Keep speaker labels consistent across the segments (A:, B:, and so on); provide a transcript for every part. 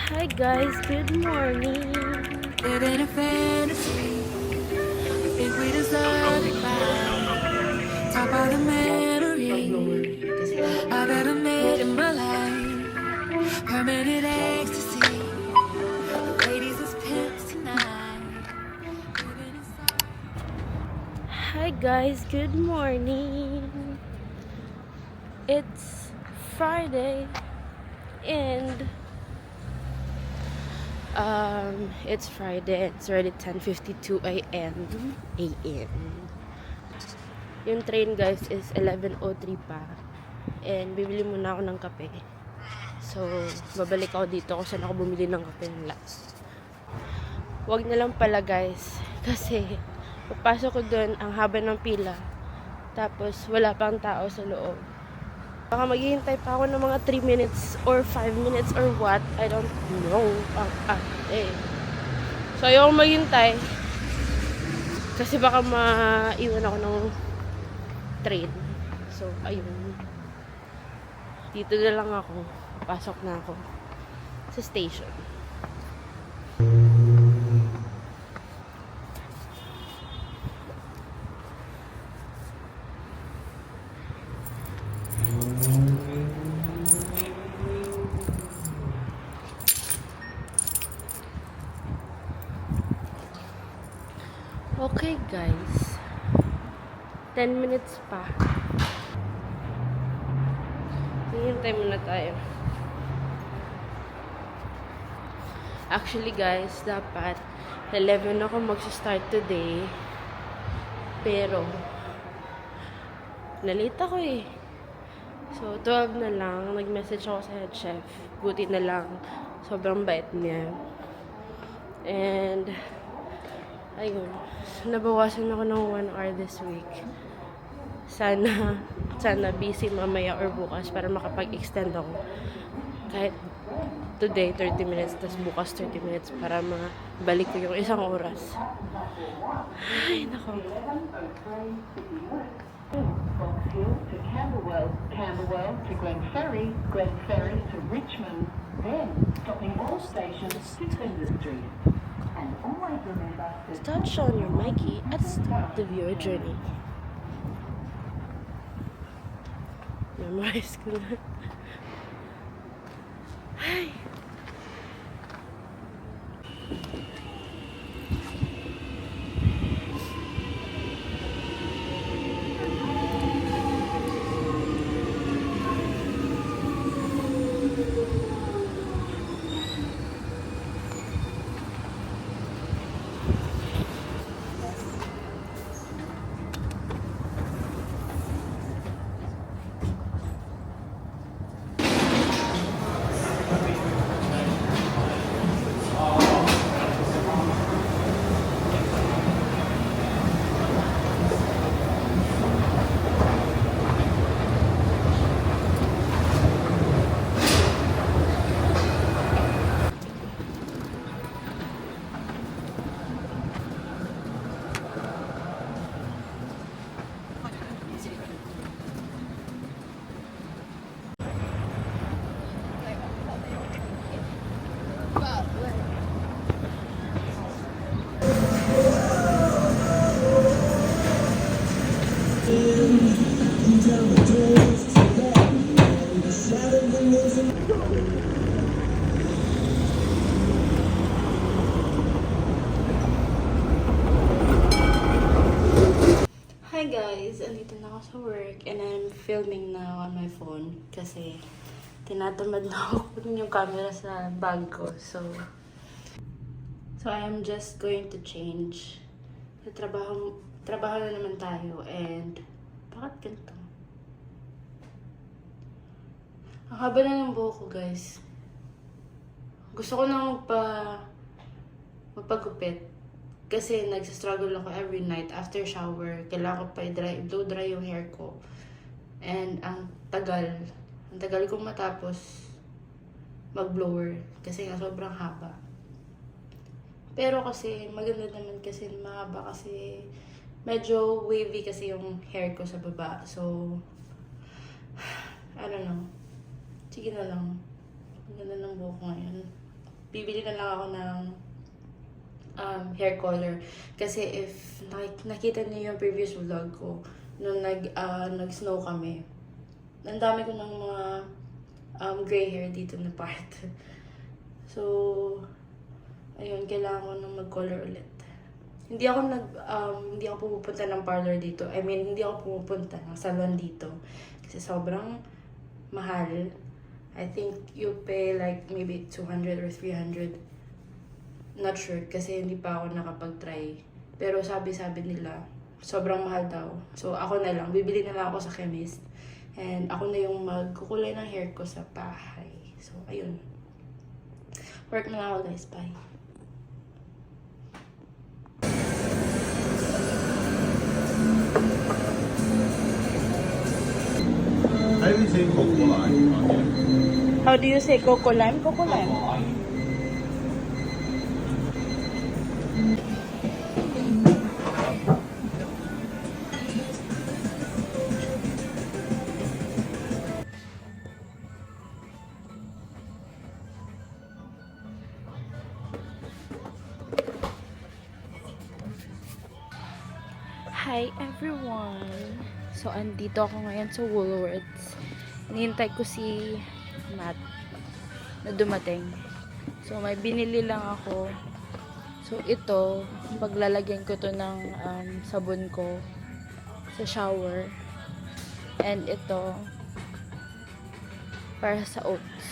A: Hi guys, good morning.
B: Living a fantasy, we think we deserve it by top of the memory I've ever made in my life. Permanent ecstasy, the ladies as pimps tonight. Living inside.
A: Hi guys, good morning. It's Friday and it's Friday. It's already 10:52 a.m. Yung train guys is 11:03 pa. And bibili muna ako ng kape. So, babalik ako dito kung saan ako bumili ng kape ng last. Wag na lang pala guys. Kasi, papasok ko dun, ang haba ng pila. Tapos, wala pang tao sa loob. Baka maghihintay pa ako ng mga 3 minutes or 5 minutes or what. I don't know. So, ayoko maghintay. Kasi baka maiwan ako ng train. So, ayun. Dito na lang ako. Pasok na ako sa station. Okay guys. 10 minutes pa. Hihintay muna tayo. Actually guys, dapat 11 ako mag-start today. Pero nalita ko eh. So 12 na lang. Nag-message ako sa head chef. Buti na lang. Sobrang bait niya. And ayun. Nabawasan ako ng 1 hour this week. Sana busy mamaya or bukas para makapag-extend ako. Kahit today 30 minutes, tas bukas 30 minutes para mabalik ko yung isang oras. Ay, nako.
C: Foxhill to Camberwell, Camberwell to Glen Ferry, Glen Ferry to Richmond, then stopping all stations to Flinders Street. And always remember to
A: Start showing your Mikey at the start of your journey. Memorize ko na. Ay. Hi guys, andito na ako sa work and I'm filming now on my phone kasi tinatamad na ako kunin yung camera sa bag ko. So I am just going to change. Sa trabaho na naman tayo and bakit ganito? Ang haba na ng buhok ko guys. Gusto ko na magpagupit. Kasi nagsastruggle ako every night after shower. Kailangan ko pa blow dry yung hair ko. And ang tagal kong matapos mag-blower. Kasi nga sobrang haba. Pero kasi maganda naman kasi mahaba kasi medyo wavy kasi yung hair ko sa baba. So, I don't know. Sige na lang. Ang ganda ng buhok ko ngayon. bibili na lang ako ng hair color. Kasi if nakita niyo yung previous vlog ko, nung nag-snow kami, ang dami ko ng mga gray hair dito na part. So, ayun, kailangan ko nang mag-color ulit. Hindi ako pumupunta ng parlor dito. I mean, hindi ako pumupunta ng salon dito. Kasi sobrang mahal. I think you pay like maybe 200 or 300. Not sure, kasi hindi pa ako nakapag-try. Pero sabi nila, sobrang mahal daw. So, ako na lang. Bibili na lang ako sa chemist. And ako na yung magkukulay ng hair ko sa bahay. So, ayun. Work na lang ako, guys. Bye.
D: How do you say Coco Lime?
A: How do you say Coco Lime? Coco Lime. Hi everyone! So, andito ako ngayon sa Woolworths. Hinihintay ko si Matt na dumating. So, may binili lang ako. So, ito, paglalagyan ko to ng sabon ko sa shower. And ito, para sa oats.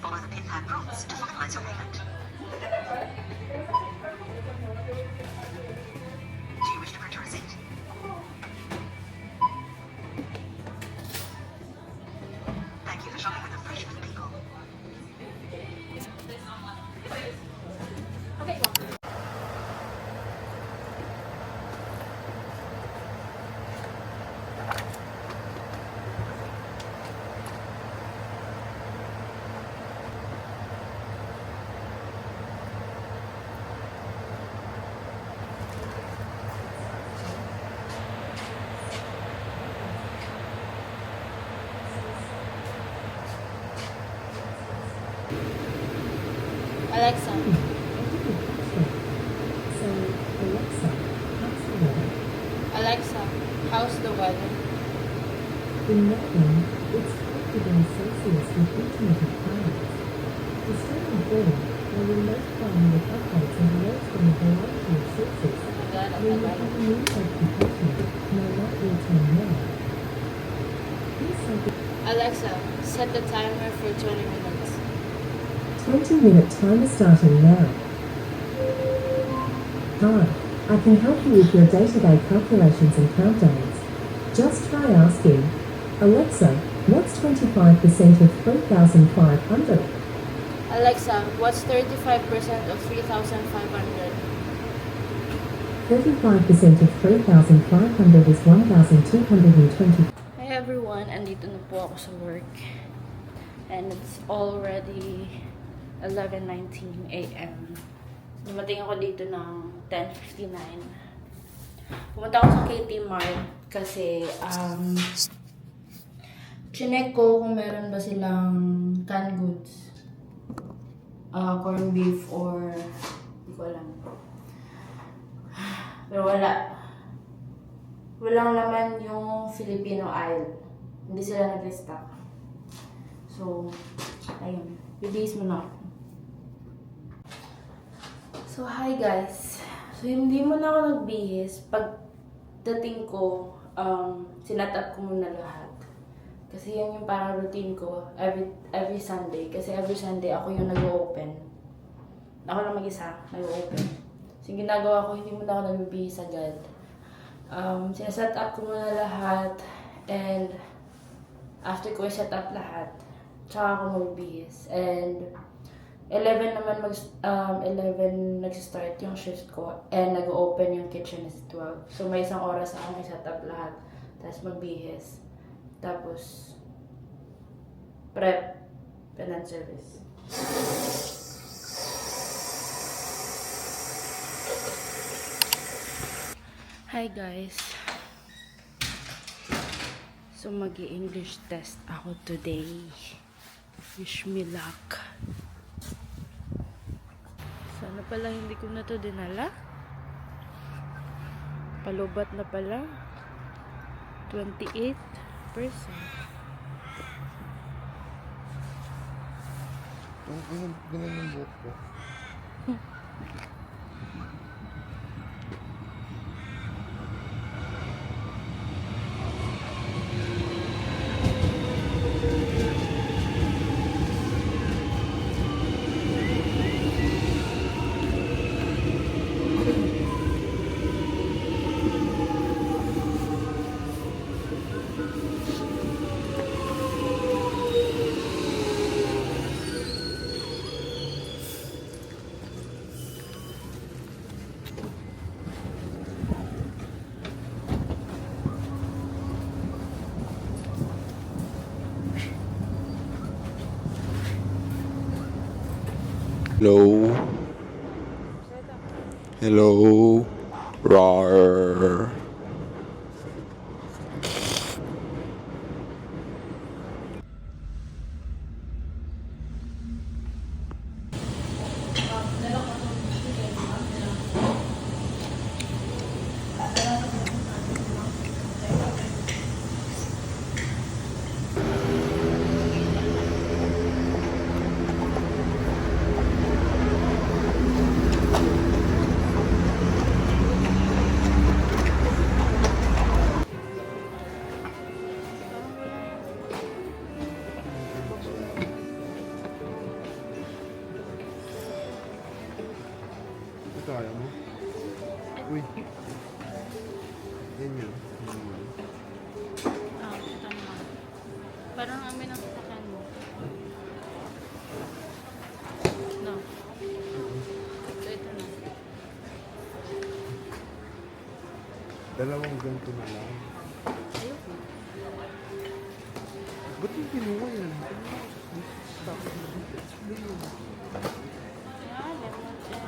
E: Follow the pin pad prompts to finalize your payment. Do you wish to print a receipt? Thank you for shopping with the Freshman People.
A: Alexa.
F: So, Alexa, how's the weather?
A: Alexa, how's the weather?
F: In Melbourne, it's 20 degrees Celsius with intermittent clouds. The stormy fall, while in most climate updates and alerts from a variety of sources, where you have a new notification, may not return now. Please have the
A: Alexa, set the timer for 20 minutes.
F: 20-minute timer starting now. Hi, I can help you with your day-to-day calculations and countdowns. Just try asking, Alexa, what's 25% of 3,500?
A: Alexa, what's 35% of 3,500?
F: 35% of 3,500 is 1,220.
A: Hi everyone, andito na po ako sa work. And it's already 11:19 a.m. Dumating ako dito ng 10:59. Pumunta ako sa KT Mart kasi chinek ko kung meron ba silang canned goods. Corned beef or hindi ko alam. Pero wala. Walang laman yung Filipino aisle. Hindi sila nag-restock. So, ayun. Bibihis mo na ako. So, hi guys. So, hindi mo na ako nagbihis. Pagdating ko, sinatap ko muna lahat. Kasi yan yung parang routine ko every Sunday. Kasi every Sunday ako yung nag-open. Ako lang mag-isa, nag-open. So, yung ginagawa ko, hindi mo na ako nagbibihis agad. Sinaset up ko muna lahat. And after ko set up lahat, tsaka ako magbihis. And 11 naman 11 nag-start yung shift ko and nag-open yung kitchen is 12. So may isang oras akong i-set up lahat. Tapos magbihis. Tapos prep and service. Hi guys. So mag-i-English test ako today. Wish me luck. Sana pala hindi ko na to dinala. Palubat na pala. 28%.
D: Ganun yung buhok ko.
G: Hello. Hello. Roar.
D: Kaya mo? Uy. Yan yun.
A: Ito naman. Parang amin ang sasakyan mo. No. So, ito na.
D: Dalawang ganito na lang.
A: Ayoko.
D: Ba't yung kinuha yan? Stop.
A: Yeah, lemon tea.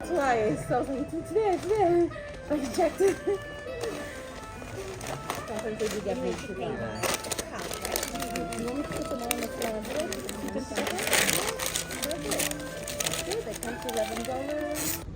H: Twice. I was like, today. So I checked it. Sometimes they do get paid $2. You want me to put them all on the floor? You can check it? Perfect. Good. They come to $11.